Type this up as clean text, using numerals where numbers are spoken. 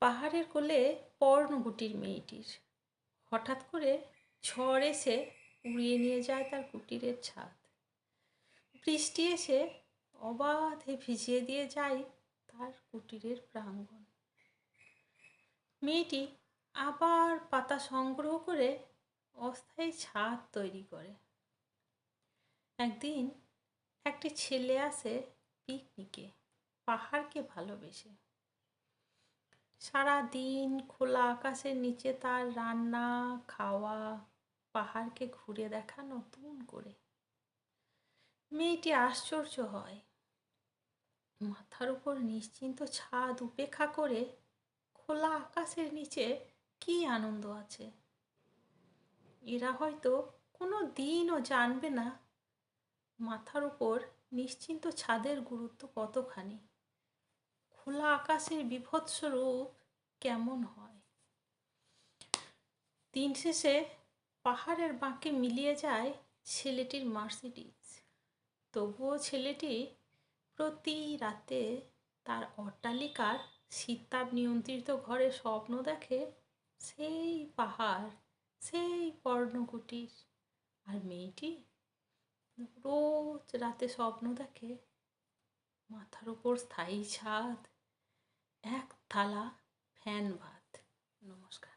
পাহাড়ের কোলে পর্ণকুটির মেয়েটির হঠাৎ করে ঝড় এসে উড়িয়ে নিয়ে যায় তার কুটিরের ছাদ। বৃষ্টি এসে অবাধে ভিজিয়ে দিয়ে যায় তার কুটিরের প্রাঙ্গণ। মেয়েটি আবার পাতা সংগ্রহ করে অস্থায়ী ছাদ তৈরি করে। একদিন একটি ছেলে আসে পিকনিকে পাহাড়কে ভালোবেসে। সারা দিন খোলা আকাশের নিচে তার রান্না খাওয়া, পাহাড়কে ঘুরে দেখা নতুন করে। মেয়েটি আশ্চর্য হয়, মাথার উপর নিশ্চিন্ত ছাদ উপেক্ষা করে খোলা আকাশের নিচে কি আনন্দ আছে। এরা হয়তো কোনো দিনও জানবে না মাথার উপর নিশ্চিন্ত ছাদের গুরুত্ব কতখানি, খোলা আকাশের বীভৎস রূপ কেমন হয়। দিন শেষে পাহাড়ের বাঁকে মিলিয়ে যায় ছেলেটির মার্সিডিজ। তবুও ছেলেটি প্রতি রাতে তার অট্টালিকার শীতাপ নিয়ন্ত্রিত ঘরে স্বপ্ন দেখে সেই পাহাড়, সেই পর্ণকুটির। আর মেয়েটি রোজ রাতে স্বপ্ন দেখে মাথার উপর স্থায়ী ছাদ, এক থালা ফ্যান ভাত। নমস্কার।